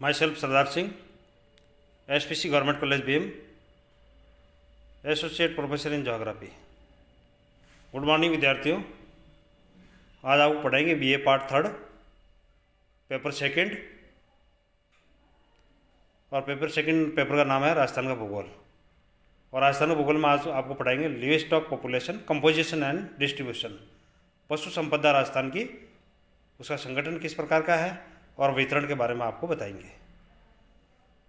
Myself Sardar Singh, SPC Government College BM, associate professor in geography. Good morning विद्यार्थियों। आज आपको पढ़ाएंगे BA part third paper second, और paper का नाम है राजस्थान का भूगोल। और राजस्थान का भूगोल में आज आपको पढ़ाएंगे लिवेस्टॉक पॉपुलेशन कंपोजिशन एंड डिस्ट्रीब्यूशन, पशु संपदा राजस्थान की, उसका संगठन किस प्रकार का है और वितरण के बारे में आपको बताएंगे।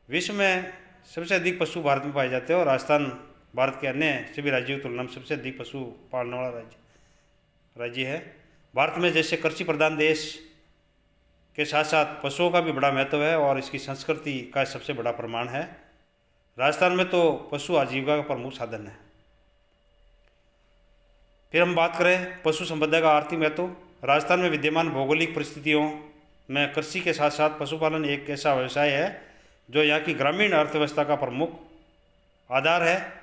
विश्व में सबसे अधिक पशु भारत में पाए जाते हैं और राजस्थान भारत के अन्य सभी राज्यों की तुलना में सबसे अधिक पशु पालने वाला राज्य है। भारत में जैसे कृषि प्रधान देश के साथ साथ पशुओं का भी बड़ा महत्व है और इसकी संस्कृति का सबसे बड़ा प्रमाण है। राजस्थान में तो पशु आजीविका का प्रमुख साधन है। फिर हम बात करें पशु संपदा का आर्थिक महत्व। राजस्थान में विद्यमान भौगोलिक परिस्थितियों में कृषि के साथ साथ पशुपालन एक ऐसा व्यवसाय है जो यहाँ की ग्रामीण अर्थव्यवस्था का प्रमुख आधार है।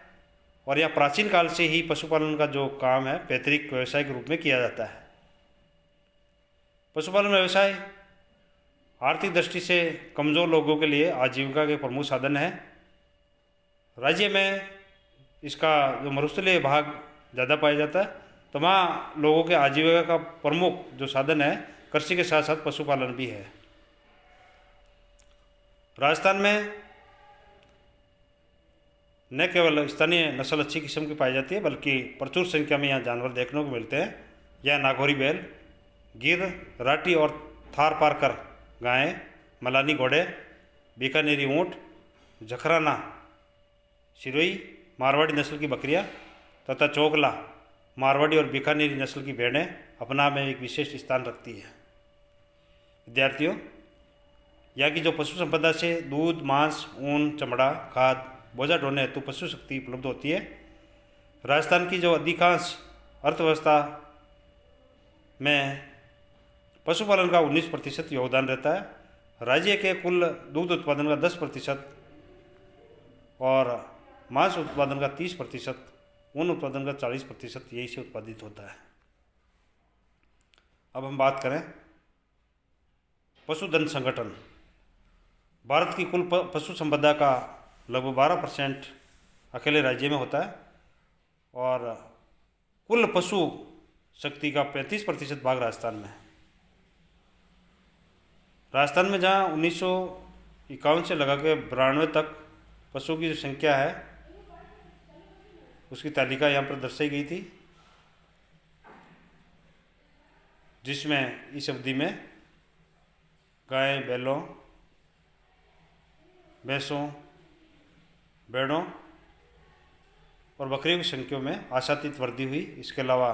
और यह प्राचीन काल से ही पशुपालन का जो काम है पैतृक व्यवसाय के रूप में किया जाता है। पशुपालन व्यवसाय आर्थिक दृष्टि से कमज़ोर लोगों के लिए आजीविका के प्रमुख साधन है। राज्य में इसका जो मरुस्थलीय भाग ज़्यादा पाया जाता है, तो वहाँ लोगों के आजीविका का प्रमुख जो साधन है कृषि के साथ साथ पशुपालन भी है। राजस्थान में न केवल स्थानीय नस्ल अच्छी किस्म की पाई जाती है, बल्कि प्रचुर संख्या में यहाँ जानवर देखने को मिलते हैं। यह नागौरी बैल, गिर, राठी और थार पारकर गायें, मलानी घोड़े, बीकानेरी ऊँट, जखराना, सिरोही मारवाड़ी नस्ल की बकरियाँ तथा चोकला मारवाड़ी और बीकानेरी नस्ल की भेड़ें अपना में एक विशेष स्थान रखती है। विद्यार्थियों, यहाँ की जो पशु संपदा से दूध, मांस, ऊन, चमड़ा, खाद, बोझा ढोने हेतु पशु शक्ति उपलब्ध होती है। राजस्थान की जो अधिकांश अर्थव्यवस्था में पशुपालन का 19% योगदान रहता है। राज्य के कुल दूध उत्पादन का 10% और मांस उत्पादन का 30%, ऊन उत्पादन का 40% यही से उत्पादित होता है। अब हम बात करें पशुधन संगठन। भारत की कुल पशु संपदा का लगभग 12% अकेले राज्य में होता है और कुल पशु शक्ति का 35% भाग राजस्थान में है। राजस्थान में जहाँ 1951 से लगा के 92 तक पशुओं की जो संख्या है उसकी तालिका यहाँ पर दर्शाई गई थी, जिसमें इस अवधि में गाय, बैलों, भैंसों, भेड़ों और बकरियों की संख्या में आशातीत वृद्धि हुई। इसके अलावा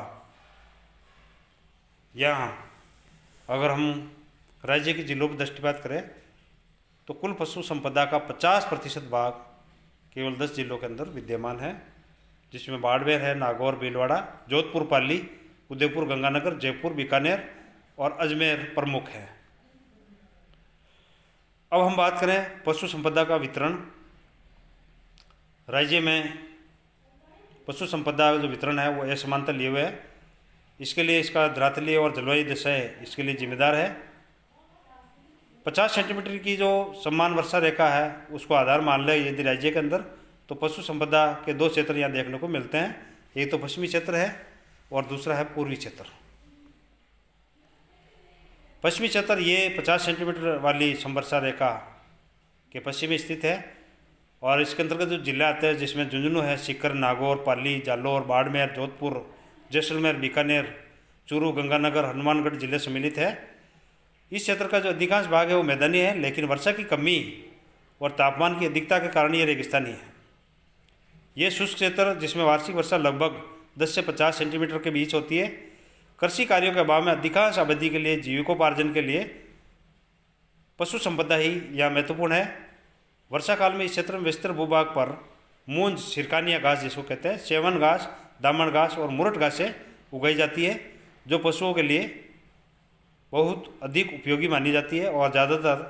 यहाँ अगर हम राज्य के जिलों पर दृष्टिपात करें तो कुल पशु संपदा का 50% भाग केवल 10 जिलों के अंदर विद्यमान है, जिसमें बाड़मेर है, नागौर, भीलवाड़ा, जोधपुर, पाली, उदयपुर, गंगानगर, जयपुर, बीकानेर और अजमेर प्रमुख है। अब हम बात करें पशु संपदा का वितरण। राज्य में पशु संपदा का जो वितरण है वो असमानता लिए हुए है। इसके लिए इसका धरातलीय और जलवायु दशा इसके लिए जिम्मेदार है। 50 सेंटीमीटर की जो समान वर्षा रेखा है उसको आधार मान लें यदि राज्य के अंदर, तो पशु संपदा के 2 क्षेत्र यहाँ देखने को मिलते हैं। एक तो पश्चिमी क्षेत्र है और दूसरा है पूर्वी क्षेत्र। पश्चिमी क्षेत्र ये 50 सेंटीमीटर वाली समवर्षा रेखा के पश्चिम में स्थित है और इसके अंतर्गत जो जिले आते हैं जिसमें झुंझुनू है, सीकर, नागौर, पाली, जालौर, बाड़मेर, जोधपुर, जैसलमेर, बीकानेर, चूरू, गंगानगर, हनुमानगढ़ जिले सम्मिलित है। इस क्षेत्र का जो अधिकांश भाग है वो मैदानी है, लेकिन वर्षा की कमी और तापमान की अधिकता के कारण ये रेगिस्तानी है। ये शुष्क क्षेत्र जिसमें वार्षिक वर्षा लगभग 10 से 50 सेंटीमीटर के बीच होती है। कृषि कार्यों के अभाव में अधिकांश आबादी के लिए जीविकोपार्जन के लिए पशु संपदा ही यहाँ महत्वपूर्ण है। वर्षा काल में इस क्षेत्र में विस्तृत भूभाग पर मूंज, सिरकानिया घास जिसको कहते हैं, सेवन घास, दामन घास और मुरट घासें उगाई जाती है, जो पशुओं के लिए बहुत अधिक उपयोगी मानी जाती है और ज़्यादातर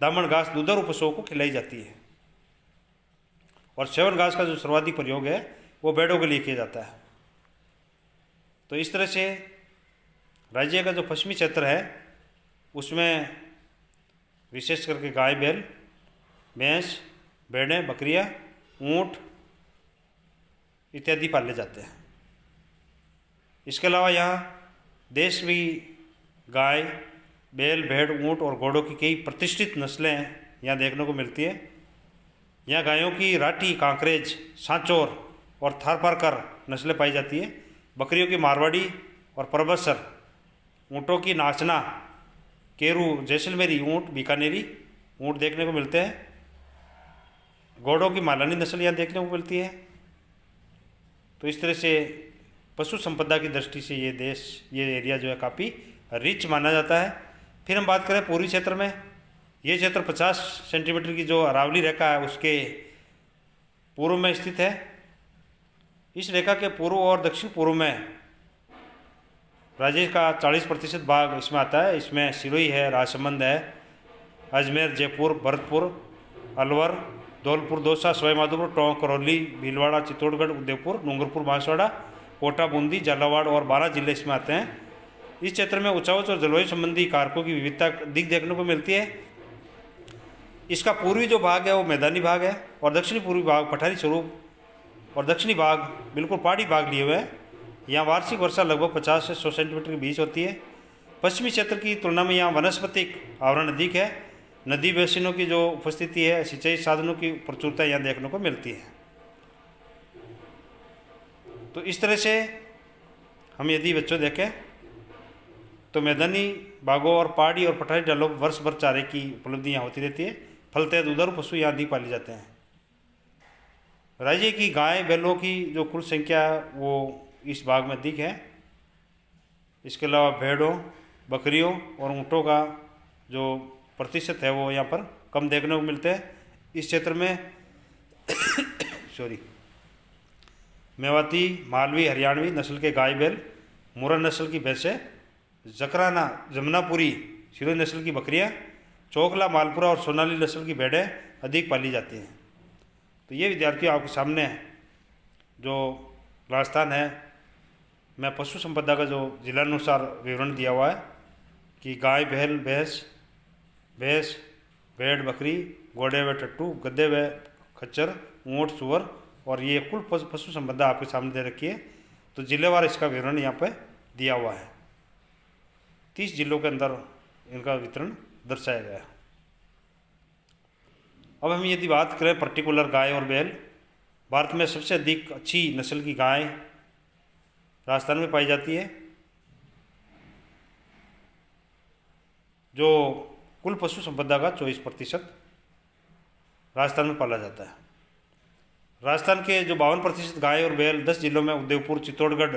दामन घास दुधारू पशुओं को खिलाई जाती है और सेवन घास का जो सर्वाधिक प्रयोग है वो भेड़ों के लिए किया जाता है। तो इस तरह से राज्य का जो पश्चिमी क्षेत्र है उसमें विशेष करके गाय, बैल, भैंस, भेड़ें, बकरियां, ऊँट इत्यादि पाले जाते हैं। इसके अलावा यहाँ देश भी गाय, बैल, भेड़, ऊँट और घोड़ों की कई प्रतिष्ठित नस्लें यहाँ देखने को मिलती है। यहाँ गायों की राठी, कांकरेज, सांचौर और थारपारकर नस्लें पाई जाती है। बकरियों की मारवाड़ी और परबसर, ऊँटों की नाचना, केरू, जैसलमेरी ऊँट, बीकानेरी ऊँट देखने को मिलते हैं। घोड़ों की मालानी नस्ल यहाँ देखने को मिलती है। तो इस तरह से पशु संपदा की दृष्टि से ये देश, ये एरिया जो है काफ़ी रिच माना जाता है। फिर हम बात करें पूर्वी क्षेत्र में, ये क्षेत्र 50 सेंटीमीटर की जो अरावली रेखा है उसके पूर्व में स्थित है। इस रेखा के पूर्व और दक्षिण पूर्व में राज्य का 40% भाग इसमें आता है। इसमें सिरोही है, राजसमंद है, अजमेर, जयपुर, भरतपुर, अलवर, धौलपुर, दौसा, सवाई माधोपुर, टोंक, करौली, भीलवाड़ा, चित्तौड़गढ़, उदयपुर, डूंगरपुर, बांसवाड़ा, कोटा, बूंदी, झालावाड़ और 12 जिले इसमें आते हैं। इस क्षेत्र में उच्चावच और जलवायु संबंधी कारकों की विविधता दिख देखने को मिलती है। इसका पूर्वी जो भाग है वो मैदानी भाग है और दक्षिणी पूर्वी भाग पठारी स्वरूप और दक्षिणी भाग बिल्कुल पहाड़ी भाग लिए हुए हैं। यहाँ वार्षिक वर्षा लगभग 50 से 100 सेंटीमीटर के बीच होती है। पश्चिमी क्षेत्र की तुलना में यहाँ वनस्पतिक आवरण अधिक है। नदी बेसिनों की जो उपस्थिति है, सिंचाई साधनों की प्रचुरता यहाँ देखने को मिलती है। तो इस तरह से हम यदि बच्चों देखें तो मैदानी बागों और पहाड़ी और पठारी डालों वर्ष भर चारे की उपलब्धि यहाँ होती रहती है। फलते दुधारू पशु यहाँ अधिक पाले जाते हैं। राज्य की गाय, बैलों की जो कुल संख्या है वो इस भाग में अधिक है। इसके अलावा भेड़ों, बकरियों और ऊँटों का जो प्रतिशत है वो यहाँ पर कम देखने को मिलते हैं। इस क्षेत्र में मेवाती, मालवी, हरियाणवी नस्ल के गाय, बैल, मुरन नस्ल की भैंसें, जकराना, जमुनापुरी, सिरोही नस्ल की बकरियां, चोकला, मालपुरा और सोनाली नस्ल की भेड़ें अधिक पाली जाती हैं। तो ये विद्यार्थियों आपके सामने जो राजस्थान है मैं पशु संपदा का जो जिलानुसार विवरण दिया हुआ है कि गाय, बैल, भैंस, भेड़, बकरी, घोड़े व टट्टू, गधे व खच्चर, ऊँट, सुअर और ये कुल पशु संपदा आपके सामने दे रखी है। तो जिलेवार इसका विवरण यहाँ पे दिया हुआ है। 30 जिलों के अंदर इनका वितरण दर्शाया गया है। अब हम यदि बात करें पर्टिकुलर गाय और बैल, भारत में सबसे अधिक अच्छी नस्ल की गाय राजस्थान में पाई जाती है। जो कुल पशु संपदा का 24% राजस्थान में पाला जाता है। राजस्थान के जो 52% गाय और बैल 10 जिलों में उदयपुर, चित्तौड़गढ़,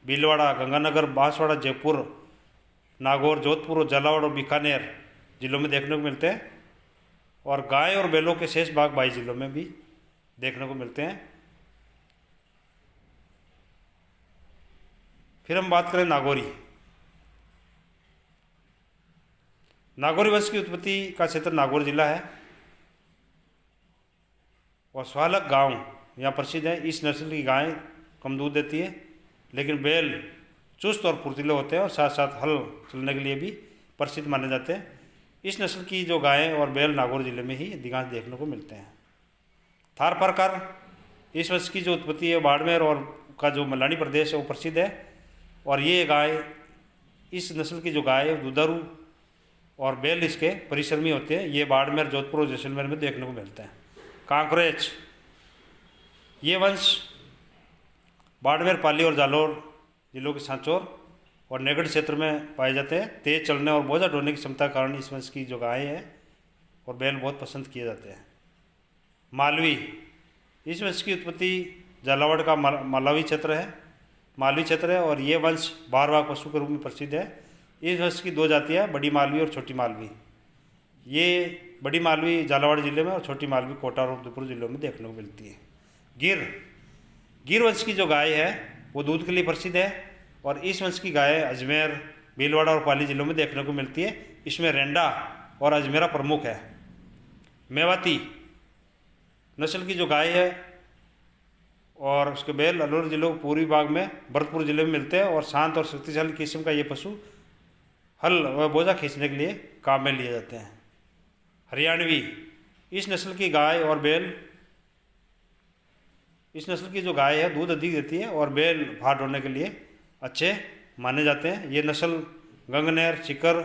भीलवाड़ा, गंगानगर, बांसवाड़ा, जयपुर, नागौर, जोधपुर, झालावाड़ और बीकानेर जिलों में देखने को मिलते हैं। और गाय और बैलों के शेष भाग 22 जिलों में भी देखने को मिलते हैं। फिर हम बात करें नागौरी। नागौरी वंश की उत्पत्ति का क्षेत्र नागौर जिला है और स्वालक गांव यहाँ प्रसिद्ध है। इस नस्ल की गाय कम दूध देती है लेकिन बैल चुस्त और फुर्तीले होते हैं और साथ साथ हल चलने के लिए भी प्रसिद्ध माने जाते हैं। इस नस्ल की जो गायें और बैल नागौर जिले में ही अधिकांश देखने को मिलते हैं। थारपारकर इस वंश की जो उत्पत्ति है बाड़मेर और का जो मलानी प्रदेश है वो प्रसिद्ध है। और ये गाय, इस नस्ल की जो गाय है दुधारू और बैल इसके परिश्रमी होते हैं। ये बाड़मेर, जोधपुर और जैसलमेर में देखने को मिलते हैं। कांकरेज, ये वंश बाड़मेर, पाली और जालौर जिलों के सांचौर और नेगढ़ क्षेत्र में पाए जाते हैं। तेज चलने और बोझा ढोने की क्षमता के कारण इस वंश की जो गाय है और बैल बहुत पसंद किए जाते हैं। मालवी, इस वंश की उत्पत्ति झालावाड़ का मालवी क्षेत्र है और ये वंश बारवाग पशु के रूप में प्रसिद्ध है। इस वंश की 2 जातियाँ, बड़ी मालवी और छोटी मालवी। ये बड़ी मालवी झालावाड़ जिले में और छोटी मालवी कोटा और उदयपुर जिलों में देखने को मिलती है। गिर वंश की जो गाय है वो दूध के लिए प्रसिद्ध है और इस वंश की गाय अजमेर, भीलवाड़ा और पाली जिलों में देखने को मिलती है। इसमें रेंडा और अजमेरा प्रमुख है। मेवाती नस्ल की जो गाय है और उसके बैल अलवर जिलों के पूर्वी भाग में भरतपुर जिले में मिलते हैं और शांत और शक्तिशाली किस्म का ये पशु हल व बोझा खींचने के लिए काम में लिए जाते हैं। हरियाणवी, इस नस्ल की गाय और बैल, इस नस्ल की जो गाय है दूध अधिक देती है और बैल भार ढोने के लिए अच्छे माने जाते हैं। ये नस्ल गंगनेर, सीकर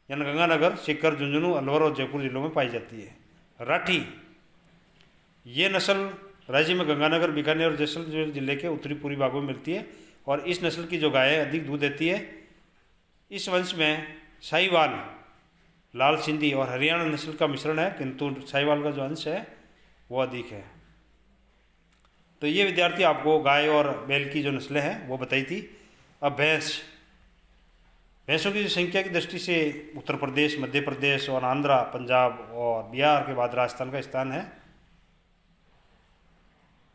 यानी गंगानगर, सीकर, झुंझुनू, अलवर और जयपुर जिलों में पाई जाती है। राठी, ये नस्ल राज्य में गंगानगर, बीकानेर और जैसलमेर जिले के उत्तरी पूर्वी भागों में मिलती है और इस नस्ल की जो गाय है अधिक दूध देती है। इस वंश में साहिवाल, लाल सिंधी और हरियाणा नस्ल का मिश्रण है, किंतु साहिवाल का जो अंश है वो अधिक है। तो ये विद्यार्थी आपको गाय और बैल की जो नस्लें हैं वो बताई थी। अब भैंसों की जो संख्या की दृष्टि से उत्तर प्रदेश, मध्य प्रदेश और आंध्रा, पंजाब और बिहार के बाद राजस्थान का स्थान है।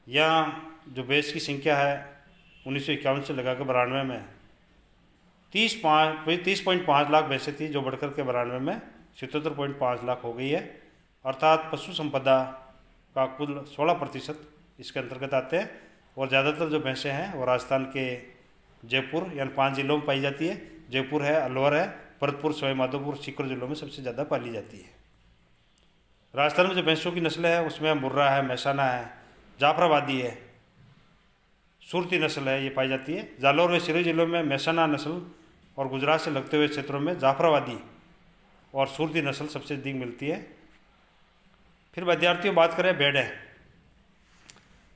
यहाँ जो भैंस की संख्या है 1951 से लगा के 92 में 30.5 लाख भैंसें थी, जो बढ़कर के 92 में 77.5 लाख हो गई है। अर्थात पशु संपदा का कुल 16% इसके अंतर्गत आते हैं और ज़्यादातर जो भैंसें हैं वो राजस्थान के जयपुर यानी 5 जिलों में पाई जाती है। जयपुर है, अलवर है, भरतपुर, सवाई माधोपुर, सीकर जिलों में सबसे ज़्यादा पाली जाती है। राजस्थान में जो भैंसों की नस्लें हैं उसमें मुर्रा है, मैसाना है, जाफराबादी है, सूरती नस्ल है, ये पाई जाती है। जालौर व सिरोही जिलों में मैसाना नस्ल और गुजरात से लगते हुए क्षेत्रों में जाफराबादी और सूरती नस्ल सबसे अधिक मिलती है। फिर विद्यार्थियों बात करें भेड़ें।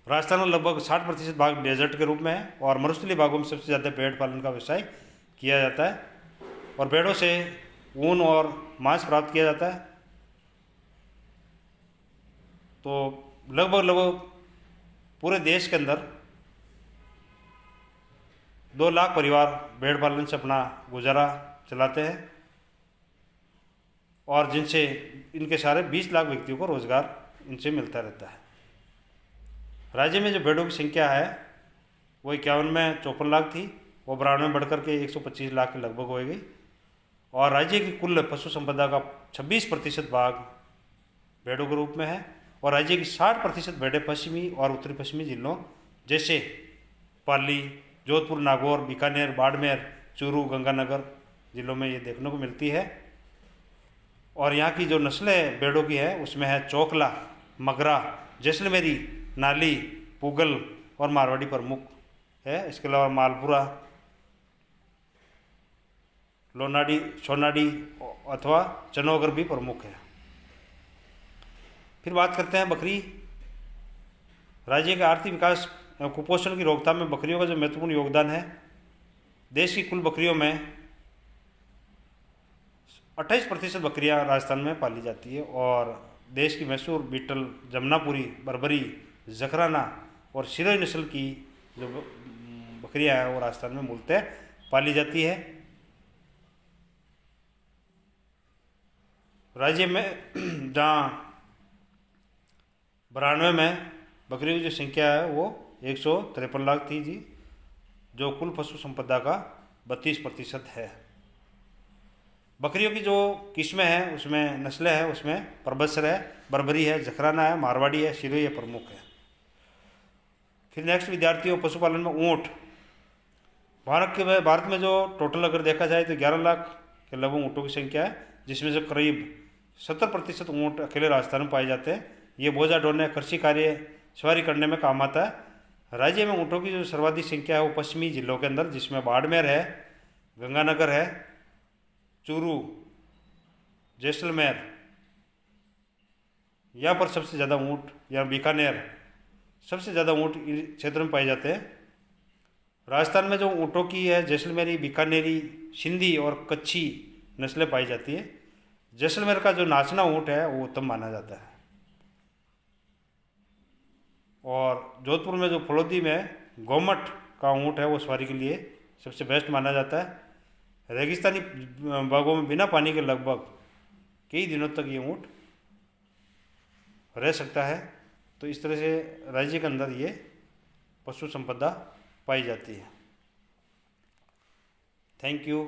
राजस्थान में लगभग 60% भाग डेजर्ट के रूप में है और मरुस्थलीय भागों में सबसे ज़्यादा भेड़ पालन का व्यवसाय किया जाता है और भेड़ों से ऊन और मांस प्राप्त किया जाता है। तो लगभग पूरे देश के अंदर 2 लाख परिवार भेड़ पालन से अपना गुजारा चलाते हैं और जिनसे इनके सारे 20 लाख व्यक्तियों को रोजगार इनसे मिलता रहता है। राज्य में जो भेड़ों की संख्या है वो 51 में 54 लाख थी, वो 92 में बढ़कर के 125 लाख के लगभग हो गई और राज्य की कुल पशु संपदा का 26% भाग भेड़ों के रूप में है और राज्य की 60% भेड़ें पश्चिमी और उत्तरी पश्चिमी जिलों जैसे पाली, जोधपुर, नागौर, बीकानेर, बाड़मेर, चूरू, गंगानगर जिलों में ये देखने को मिलती है। और यहाँ की जो नस्लें भेड़ों की है उसमें है चौकला, मगरा, जैसलमेरी, नाली, पुगल और मारवाड़ी प्रमुख है। इसके अलावा मालपुरा, लोनाडी, सोनाडी अथवा चनौगर भी प्रमुख है। फिर बात करते हैं बकरी। राज्य के आर्थिक विकास एवं कुपोषण की रोकथाम में बकरियों का जो महत्वपूर्ण योगदान है। देश की कुल बकरियों में 28% बकरियां राजस्थान में पाली जाती है और देश की मशहूर बीटल, जमुनापुरी, बर्बरी, जखराना और सिरोही नस्ल की जो बकरियां हैं वो राजस्थान में मूलतः पाली जाती है। राज्य में जहाँ 92 में बकरियों की जो संख्या है वो 153 लाख थी जी, जो कुल पशु संपदा का 32% है। बकरियों की जो किस्में हैं उसमें नस्लें हैं उसमें परबसर है, बर्बरी है, जखराना है, मारवाड़ी है, सिरोही प्रमुख है। फिर नेक्स्ट विद्यार्थियों पशुपालन में ऊँट। भारत में जो टोटल अगर देखा जाए तो 11 लाख के लगभग ऊँटों की संख्या है, जिसमें से करीब 70% ऊँट अकेले राजस्थान में पाए जाते हैं। ये बोझा ढोने, कृषि कार्य, सवारी करने में काम आता है। राज्य में ऊँटों की जो सर्वाधिक संख्या है वो पश्चिमी जिलों के अंदर, जिसमें बाड़मेर है, गंगानगर है, चूरू, जैसलमेर, यहाँ पर सबसे ज़्यादा ऊँट, या बीकानेर सबसे ज़्यादा ऊँट इस क्षेत्र में पाए जाते हैं। राजस्थान में जो ऊँटों की है जैसलमेरी, बीकानेरी, सिंधी और कच्छी नस्लें पाई जाती है। जैसलमेर का जो नाचना ऊँट है वो उत्तम माना जाता है और जोधपुर में जो फलोदी में गोमट का ऊँट है वो सवारी के लिए सबसे बेस्ट माना जाता है। रेगिस्तानी बागों में बिना पानी के लगभग कई दिनों तक ये ऊँट रह सकता है। तो इस तरह से राज्य के अंदर ये पशु संपदा पाई जाती है। Thank you.